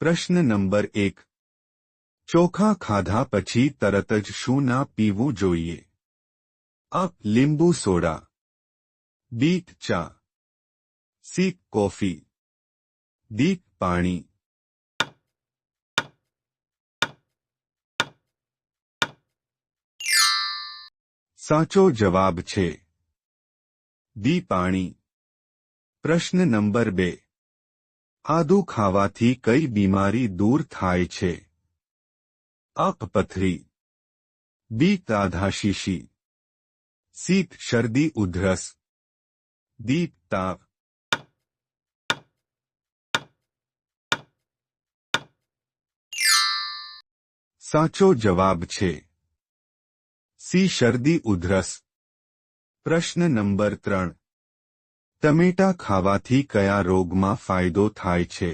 પ્રશ્ન નંબર 1. ચોખા ખાધા પછી તરત જ શું ના પીવું જોઈએ? અ. લીંબુ સોડા. બી. ચા. સી. કોફી. ડી. પાણી. સાચો જવાબ છે ડી. પાણી. પ્રશ્ન નંબર 2. આદુ ખાવાથી કઈ બીમારી દૂર થાય છે? અ. પથરી. બી. તાધાશીશી. સી. શરદી ઉધરસ. ડી. તાવ. સાચો જવાબ છે સી. શરદી ઉધરસ. પ્રશ્ન નંબર 3. ટમેટા ખાવાથી કયા રોગમાં ફાયદો થાય છે?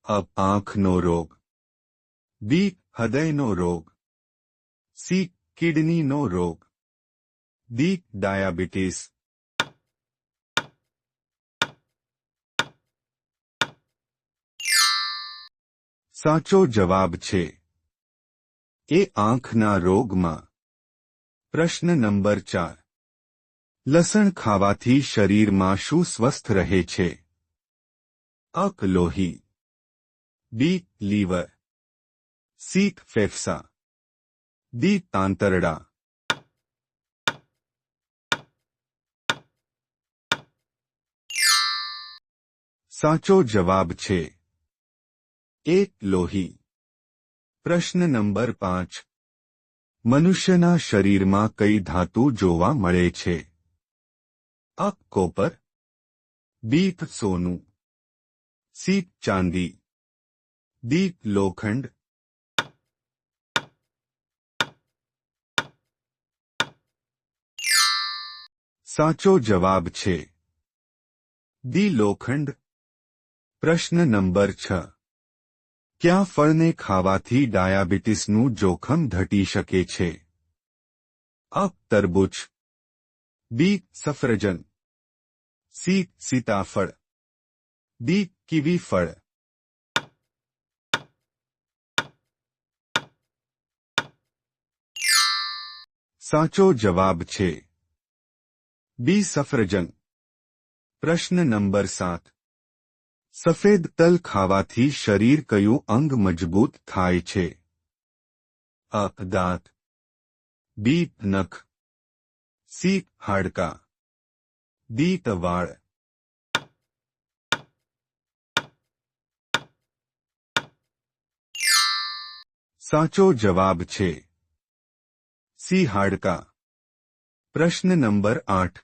અ. આંખનો રોગ. બી. હૃદયનો રોગ. સી. કિડનીનો રોગ. ડી. ડાયાબિટીસ. સાચો જવાબ છે એ. આંખના રોગમાં. પ્રશ્ન નંબર 4. લસણ ખાવાથી શરીરમાં શું સ્વસ્થ રહે છે? અ. લોહી. બી. લીવર. સી. ફેફસા. ડી. તાંતરડા. સાચો જવાબ છે એ. લોહી. પ્રશ્ન નંબર 5. મનુષ્યના શરીરમાં કઈ ધાતુ જોવા મળે છે? અ. કોપર. બી. સોનું. સી. ચાંદી. ડી. લોખંડ. સાચો જવાબ છે ડી. લોખંડ. પ્રશ્ન નંબર 6. કયા ફળને ખાવાથી ડાયાબિટીસનું જોખમ ઘટી શકે છે? અ. તરબૂચ. બી. સફરજન. સી. સીતાફળ. ડી. કીવી ફળ. સાચો જવાબ છે બી. સફરજન. પ્રશ્ન નંબર 7. સફેદ તલ ખાવાથી શરીર કયું અંગ મજબૂત થાય છે? અ. દાંત. બી. નખ. સી. હાડકાં. ડી. વાળ. સાચો જવાબ છે સી. હાડકાં. પ્રશ્ન નંબર 8.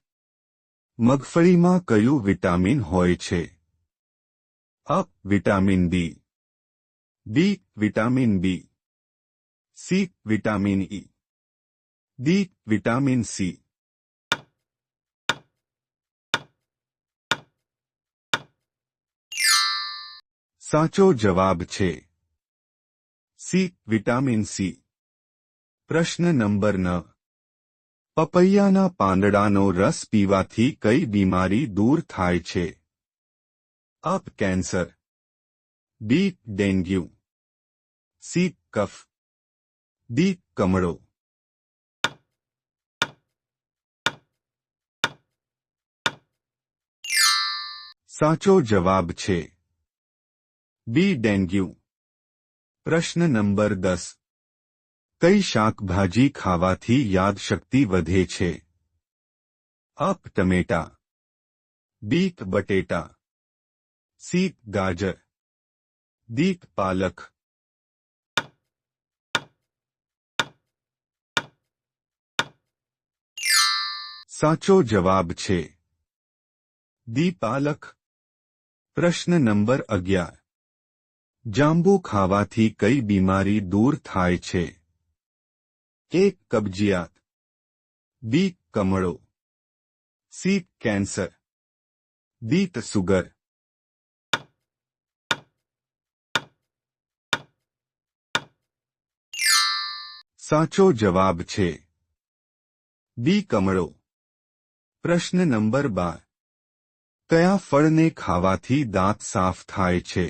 મગફળીમાં કયું વિટામિન હોય છે? અ. Vitamin D. B. Vitamin B. C. Vitamin E. D. Vitamin C. સાચો જવાબ છે સી. Vitamin C. પ્રશ્ન નંબર 9. પપૈયાના પાંદડાનો રસ પીવાથી કઈ બીમારી દૂર થાય છે? અ. કેન્સર. બી. ડેન્ગ્યુ. સી. કફ. ડી. કમળો. સાચો જવાબ છે બી. ડેન્ગ્યુ. પ્રશ્ન નંબર 10. કઈ શાકભાજી ખાવાથી યાદશક્તિ વધે છે? અ. ટમેટા. બી. બટેટા. સી. ગાજર. ડી. પાલક. સાચો જવાબ છે ડી. પાલક. પ્રશ્ન નંબર 11. જાંબુ ખાવાથી કઈ બીમારી દૂર થાય છે? એ. કબજિયાત. બી. કમળો. સી. કેન્સર. ડી. સુગર. સાચો જવાબ છે બી. કમળો. પ્રશ્ન નંબર 12. કયા ફળને ખાવાથી દાંત સાફ થાય છે?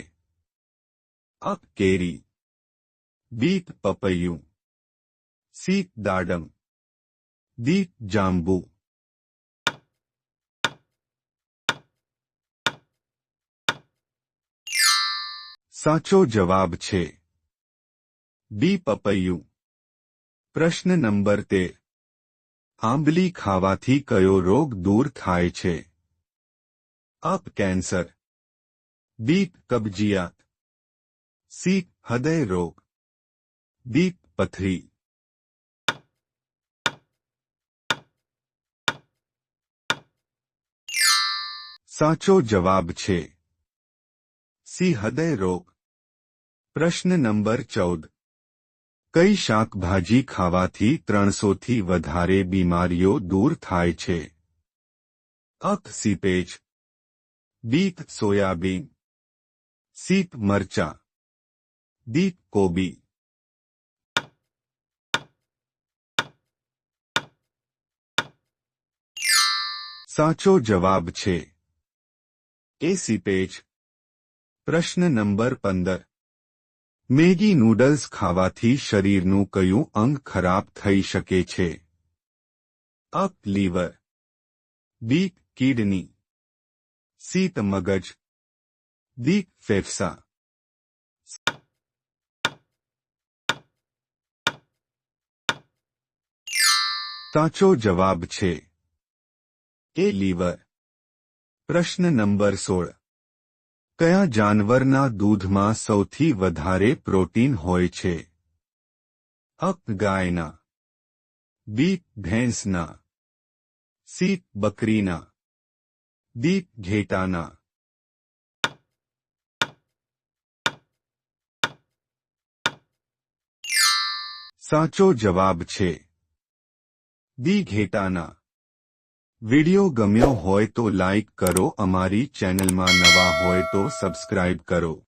અ કેરી, બી પપૈયું, સી દાડમ, દી જાંબુ. સાચો જવાબ છે બી પપૈયું. પ્રશ્ન નંબર 13. આંબલી ખાવાથી કયો રોગ દૂર થાય છે? અ કેન્સર, બી કબજિયાત, સી હૃદય રોગ, દી પથરી. સાચો જવાબ છે સી હૃદય રોગ. પ્રશ્ન નંબર 14. કઈ શાકભાજી ખાવાથી 300 થી વધારે બીમારીઓ દૂર થાય છે? અ સીપેજ, બી સોયાબીન, સી મરચા, દી કોબી. સાચો જવાબ છે એ સીપેજ. પ્રશ્ન નંબર 15. મેગી નૂડલ્સ ખાવાથી શરીરનું કયું અંગ ખરાબ થઈ શકે છે? અ લીવર, બી કિડની, સી મગજ, દી ફેફસા. સાચો જવાબ છે એ લીવર. પ્રશ્ન નંબર 16. કયા જાનવરના દૂધમાં સૌથી વધારે પ્રોટીન હોય છે? અ ગાયના, બી ભેંસના, સી બકરીના, દી ઘેટાના. સાચો જવાબ છે દી ઘેટાના. વિડિયો ગમ્યો હોય તો લાઈક કરો, અમારી ચેનલમાં નવા હોય તો સબસ્ક્રાઇબ કરો.